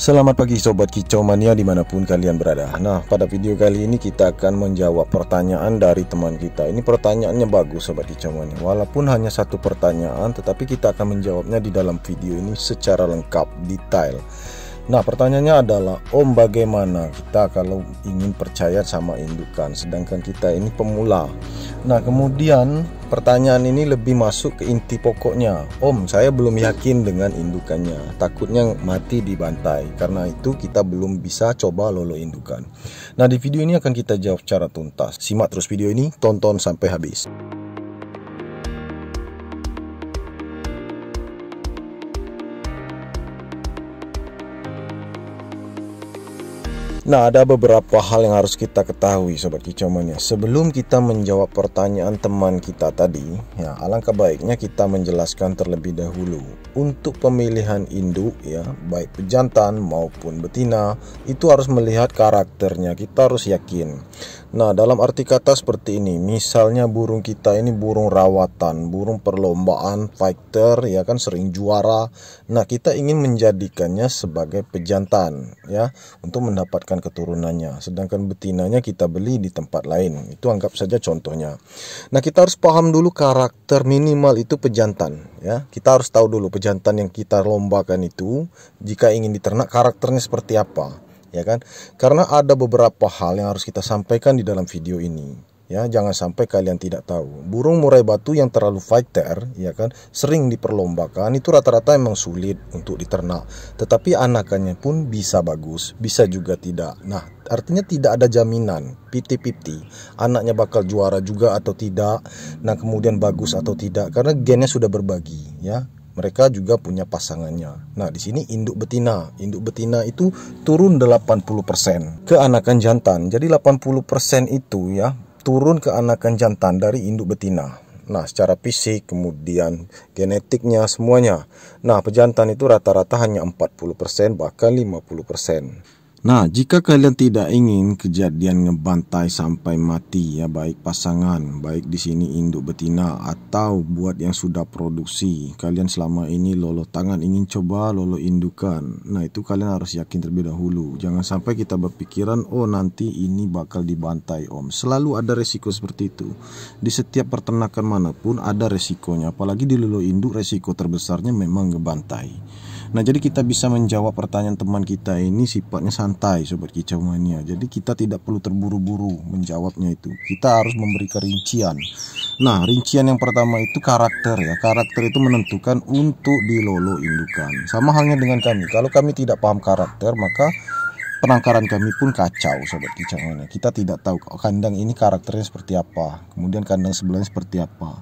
Selamat pagi Sobat Kicau Mania dimanapun kalian berada. Nah, pada video kali ini kita akan menjawab pertanyaan dari teman kita. Ini pertanyaannya bagus Sobat Kicau Mania. Walaupun hanya satu pertanyaan, tetapi kita akan menjawabnya di dalam video ini secara lengkap, detail. Nah, pertanyaannya adalah, Om, bagaimana kita kalau ingin percaya sama indukan sedangkan kita ini pemula? Nah, kemudian pertanyaan ini lebih masuk ke inti pokoknya. Om, saya belum yakin dengan indukannya, takutnya mati dibantai. Karena itu kita belum bisa coba lolo indukan. Nah, di video ini akan kita jawab secara tuntas. Simak terus video ini, tonton sampai habis. Nah, ada beberapa hal yang harus kita ketahui Sobat Kicau Mania. Sebelum kita menjawab pertanyaan teman kita tadi, ya alangkah baiknya kita menjelaskan terlebih dahulu. Untuk pemilihan induk ya, baik pejantan maupun betina, itu harus melihat karakternya. Kita harus yakin. Nah, dalam arti kata seperti ini, misalnya burung kita ini burung rawatan, burung perlombaan, fighter, ya kan, sering juara. Nah, kita ingin menjadikannya sebagai pejantan, ya, untuk mendapatkan keturunannya. Sedangkan betinanya kita beli di tempat lain. Itu anggap saja contohnya. Nah, kita harus paham dulu karakter minimal itu pejantan, ya. Kita harus tahu dulu pejantan yang kita lombakan itu, jika ingin diternak karakternya seperti apa. Ya kan, karena ada beberapa hal yang harus kita sampaikan di dalam video ini. Ya, jangan sampai kalian tidak tahu. Burung murai batu yang terlalu fighter, ya kan, sering diperlombakan, itu rata-rata emang sulit untuk diternak. Tetapi anakannya pun bisa bagus, bisa juga tidak. Nah, artinya tidak ada jaminan 50-50 anaknya bakal juara juga atau tidak. Nah, kemudian bagus atau tidak, karena gennya sudah berbagi, ya. Mereka juga punya pasangannya. Nah, di sini induk betina. Induk betina itu turun 80% ke anakan jantan. Jadi 80% itu ya turun ke anakan jantan dari induk betina. Nah, secara fisik, kemudian genetiknya, semuanya. Nah, pejantan itu rata-rata hanya 40%, bahkan 50%. Nah, jika kalian tidak ingin kejadian ngebantai sampai mati ya, baik pasangan, baik di sini induk betina atau buat yang sudah produksi, kalian selama ini lolo tangan ingin coba lolo indukan. Nah, itu kalian harus yakin terlebih dahulu. Jangan sampai kita berpikiran, oh nanti ini bakal dibantai Om. Selalu ada resiko seperti itu. Di setiap peternakan manapun ada resikonya, apalagi di lolo induk resiko terbesarnya memang ngebantai. Nah, jadi kita bisa menjawab pertanyaan teman kita ini sifatnya santai Sobat Kicau Mania. Jadi kita tidak perlu terburu-buru menjawabnya itu. Kita harus memberikan rincian. Nah, rincian yang pertama itu karakter ya. Karakter itu menentukan untuk dilolo indukan. Sama halnya dengan kami. Kalau kami tidak paham karakter, maka penangkaran kami pun kacau Sobat Kicau Mania. Kita tidak tahu kandang ini karakternya seperti apa, kemudian kandang sebelahnya seperti apa.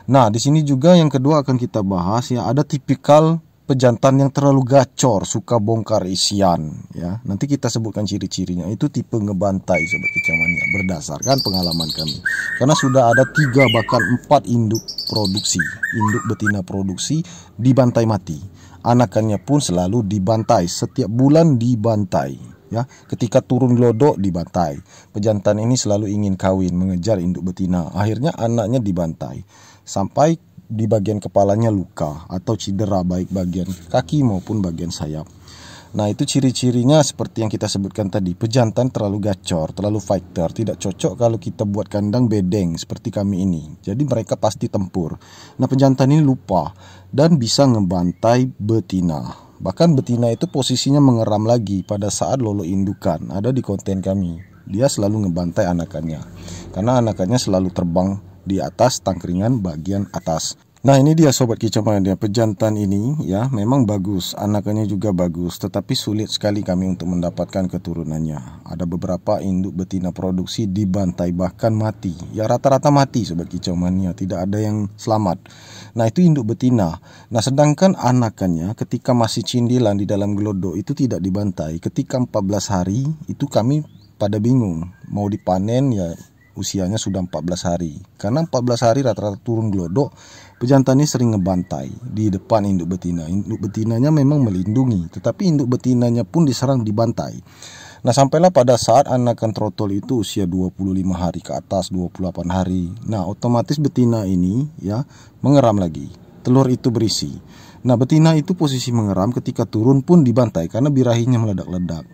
Nah, di sini juga yang kedua akan kita bahas ya, ada tipikal pejantan yang terlalu gacor, suka bongkar isian ya. Nanti kita sebutkan ciri-cirinya. Itu tipe ngebantai Sobat Kicau Mania berdasarkan pengalaman kami. Karena sudah ada 3 bahkan 4 induk produksi, induk betina produksi dibantai mati. Anakannya pun selalu dibantai, setiap bulan dibantai ya. Ketika turun glodok dibantai. Pejantan ini selalu ingin kawin, mengejar induk betina. Akhirnya anaknya dibantai sampai di bagian kepalanya luka atau cedera, baik bagian kaki maupun bagian sayap. Nah, itu ciri-cirinya seperti yang kita sebutkan tadi. Pejantan terlalu gacor, terlalu fighter, tidak cocok kalau kita buat kandang bedeng seperti kami ini. Jadi mereka pasti tempur. Nah, pejantan ini lupa dan bisa ngebantai betina. Bahkan betina itu posisinya mengeram lagi pada saat lolo indukan. Ada di konten kami. Dia selalu ngebantai anakannya karena anakannya selalu terbang di atas tangkringan bagian atas. Nah, ini dia Sobat Kicau Mania, pejantan ini ya memang bagus, anakannya juga bagus, tetapi sulit sekali kami untuk mendapatkan keturunannya. Ada beberapa induk betina produksi dibantai bahkan mati. Ya rata-rata mati Sobat Kicau Mania, tidak ada yang selamat. Nah, itu induk betina. Nah, sedangkan anakannya ketika masih cindilan di dalam glodok itu tidak dibantai. Ketika 14 hari itu kami pada bingung mau dipanen ya, usianya sudah 14 hari. Karena 14 hari rata-rata turun glodok, pejantan ini sering ngebantai di depan induk betina. Induk betinanya memang melindungi, tetapi induk betinanya pun diserang, dibantai. Nah, sampailah pada saat anakan trotol itu usia 25 hari ke atas, 28 hari. Nah, otomatis betina ini ya mengeram lagi. Telur itu berisi. Nah, betina itu posisi mengeram, ketika turun pun dibantai karena birahinya meledak-ledak.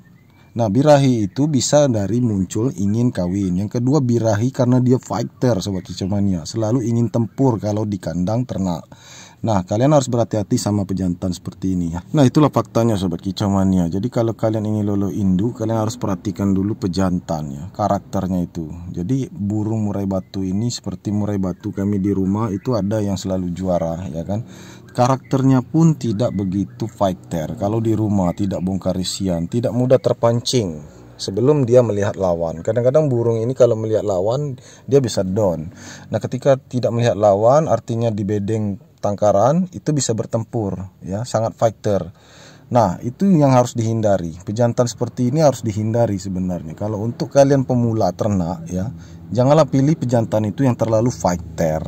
Nah, birahi itu bisa dari muncul ingin kawin. Yang kedua, birahi karena dia fighter, sobat kicomania, selalu ingin tempur kalau di kandang ternak. Nah, kalian harus berhati-hati sama pejantan seperti ini ya. Nah, itulah faktanya sobat kicomania. Jadi kalau kalian ingin lolo induk, kalian harus perhatikan dulu pejantan ya, karakternya itu. Jadi burung murai batu ini seperti murai batu kami di rumah itu ada yang selalu juara ya kan. Karakternya pun tidak begitu fighter. Kalau di rumah tidak bongkar isian, tidak mudah terpancing sebelum dia melihat lawan. Kadang-kadang burung ini kalau melihat lawan dia bisa down. Nah, ketika tidak melihat lawan artinya di bedeng tangkaran itu bisa bertempur ya, sangat fighter. Nah, itu yang harus dihindari. Pejantan seperti ini harus dihindari sebenarnya. Kalau untuk kalian pemula ternak ya, janganlah pilih pejantan itu yang terlalu fighter.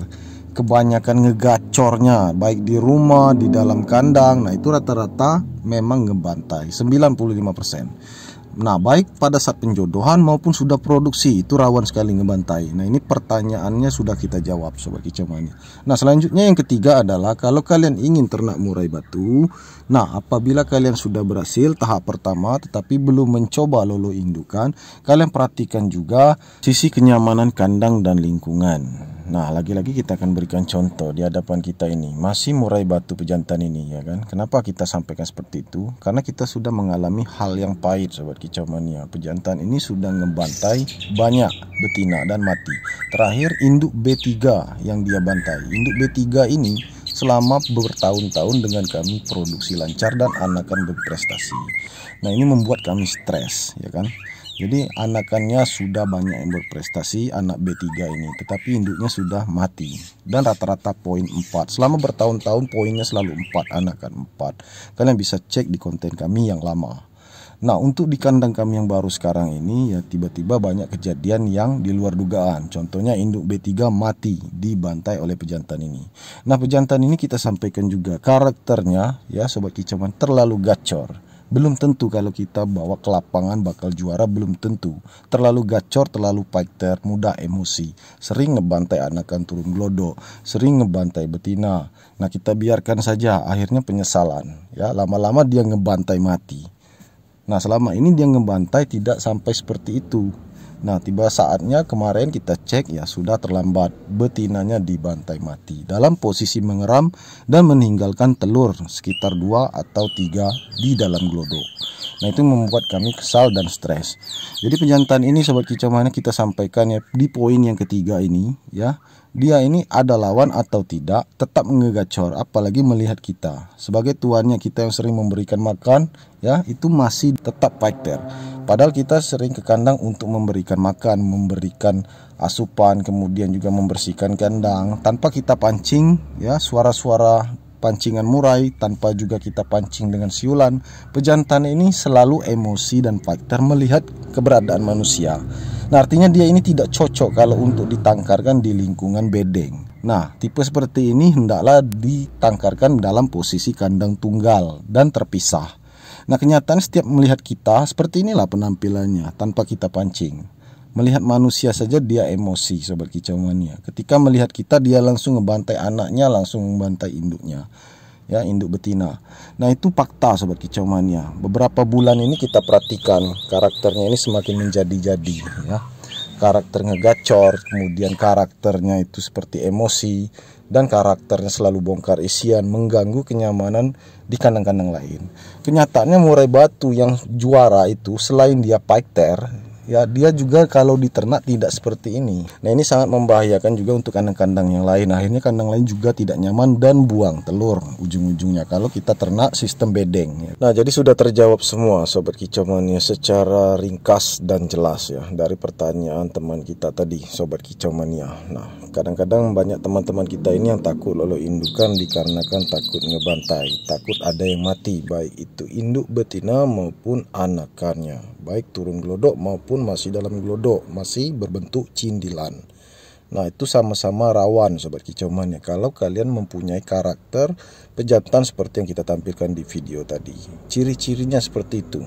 Kebanyakan ngegacornya baik di rumah, di dalam kandang. Nah, itu rata-rata memang ngebantai 95%. Nah, baik pada saat penjodohan maupun sudah produksi itu rawan sekali ngebantai. Nah, ini pertanyaannya sudah kita jawab sobat kicomania. Nah, selanjutnya yang ketiga adalah kalau kalian ingin ternak murai batu. Nah, apabila kalian sudah berhasil tahap pertama tetapi belum mencoba lolo indukan, kalian perhatikan juga sisi kenyamanan kandang dan lingkungan. Nah, lagi-lagi kita akan berikan contoh di hadapan kita ini. Masih murai batu pejantan ini ya kan. Kenapa kita sampaikan seperti itu? Karena kita sudah mengalami hal yang pahit sobat kicomania. Pejantan ini sudah ngebantai banyak betina dan mati. Terakhir induk B3 yang dia bantai. Induk B3 ini selama bertahun-tahun dengan kami produksi lancar dan anakan berprestasi. Nah, ini membuat kami stres ya kan. Jadi anakannya sudah banyak yang berprestasi, anak B3 ini, tetapi induknya sudah mati. Dan rata-rata poin 4. Selama bertahun-tahun poinnya selalu 4, anakan 4. Kalian bisa cek di konten kami yang lama. Nah, untuk di kandang kami yang baru sekarang ini ya tiba-tiba banyak kejadian yang di luar dugaan. Contohnya induk B3 mati dibantai oleh pejantan ini. Nah, pejantan ini kita sampaikan juga karakternya ya sobat kicoman terlalu gacor. Belum tentu kalau kita bawa ke lapangan bakal juara, belum tentu. Terlalu gacor, terlalu fighter, mudah emosi. Sering ngebantai anakan turun glodok, sering ngebantai betina. Nah, kita biarkan saja, akhirnya penyesalan. Ya, lama-lama dia ngebantai mati. Nah, selama ini dia ngebantai tidak sampai seperti itu. Nah, tiba saatnya kemarin kita cek ya sudah terlambat, betinanya dibantai mati dalam posisi mengeram dan meninggalkan telur sekitar 2 atau 3 di dalam glodok. Nah, itu membuat kami kesal dan stres. Jadi pejantan ini sobat kicomania kita sampaikan ya di poin yang ketiga ini ya. Dia ini ada lawan atau tidak tetap ngegacor, apalagi melihat kita sebagai tuannya, kita yang sering memberikan makan ya, itu masih tetap fighter. Padahal kita sering ke kandang untuk memberikan makan, memberikan asupan, kemudian juga membersihkan kandang tanpa kita pancing ya, suara-suara pancingan murai, tanpa juga kita pancing dengan siulan. Pejantan ini selalu emosi dan fighter melihat keberadaan manusia. Nah, artinya dia ini tidak cocok kalau untuk ditangkarkan di lingkungan bedeng. Nah, tipe seperti ini hendaklah ditangkarkan dalam posisi kandang tunggal dan terpisah. Nah, kenyataan setiap melihat kita seperti inilah penampilannya tanpa kita pancing. Melihat manusia saja dia emosi sobat kicomania. Ketika melihat kita dia langsung ngebantai anaknya, langsung ngebantai induknya. Ya, induk betina. Nah, itu fakta sobat kicomania. Beberapa bulan ini kita perhatikan karakternya ini semakin menjadi-jadi ya. Karakter ngegacor, kemudian karakternya itu seperti emosi, dan karakternya selalu bongkar isian, mengganggu kenyamanan di kandang-kandang lain. Kenyataannya murai batu yang juara itu selain dia fighter ya, dia juga kalau diternak tidak seperti ini. Nah, ini sangat membahayakan juga untuk kandang-kandang yang lain. Akhirnya kandang lain juga tidak nyaman dan buang telur ujung-ujungnya kalau kita ternak sistem bedeng. Nah, jadi sudah terjawab semua sobat kicomania secara ringkas dan jelas ya dari pertanyaan teman kita tadi sobat kicomania. Nah, kadang-kadang banyak teman-teman kita ini yang takut lolo indukan dikarenakan takut ngebantai, takut ada yang mati, baik itu induk betina maupun anakannya, baik turun glodok maupun masih dalam glodok, masih berbentuk cindilan. Nah, itu sama-sama rawan sobat kicomania kalau kalian mempunyai karakter pejantan seperti yang kita tampilkan di video tadi. Ciri-cirinya seperti itu.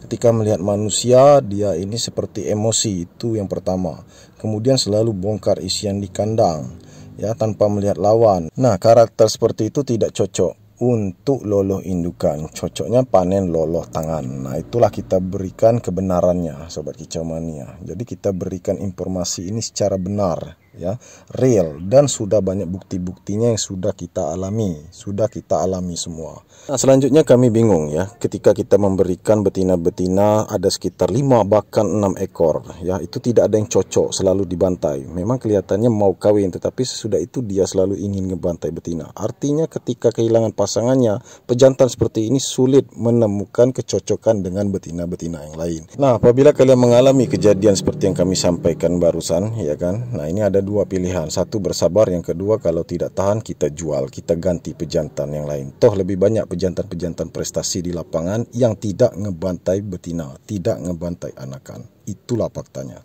Ketika melihat manusia, dia ini seperti emosi, itu yang pertama. Kemudian selalu bongkar isian di kandang ya tanpa melihat lawan. Nah, karakter seperti itu tidak cocok untuk loloh indukan. Cocoknya panen loloh tangan. Nah, itulah kita berikan kebenarannya, Sobat Kicau Mania. Jadi kita berikan informasi ini secara benar, ya, real, dan sudah banyak bukti-buktinya yang sudah kita alami semua. Nah, selanjutnya kami bingung ya, ketika kita memberikan betina-betina ada sekitar 5 bahkan 6 ekor, ya, itu tidak ada yang cocok, selalu dibantai. Memang kelihatannya mau kawin, tetapi sesudah itu dia selalu ingin ngebantai betina. Artinya ketika kehilangan pasangannya, pejantan seperti ini sulit menemukan kecocokan dengan betina-betina yang lain. Nah, apabila kalian mengalami kejadian seperti yang kami sampaikan barusan, ya kan? Nah, ini ada dua pilihan. Satu, bersabar. Yang kedua, kalau tidak tahan, kita jual, kita ganti pejantan yang lain. Toh lebih banyak pejantan-pejantan prestasi di lapangan yang tidak ngebantai betina, tidak ngebantai anakan. Itulah faktanya.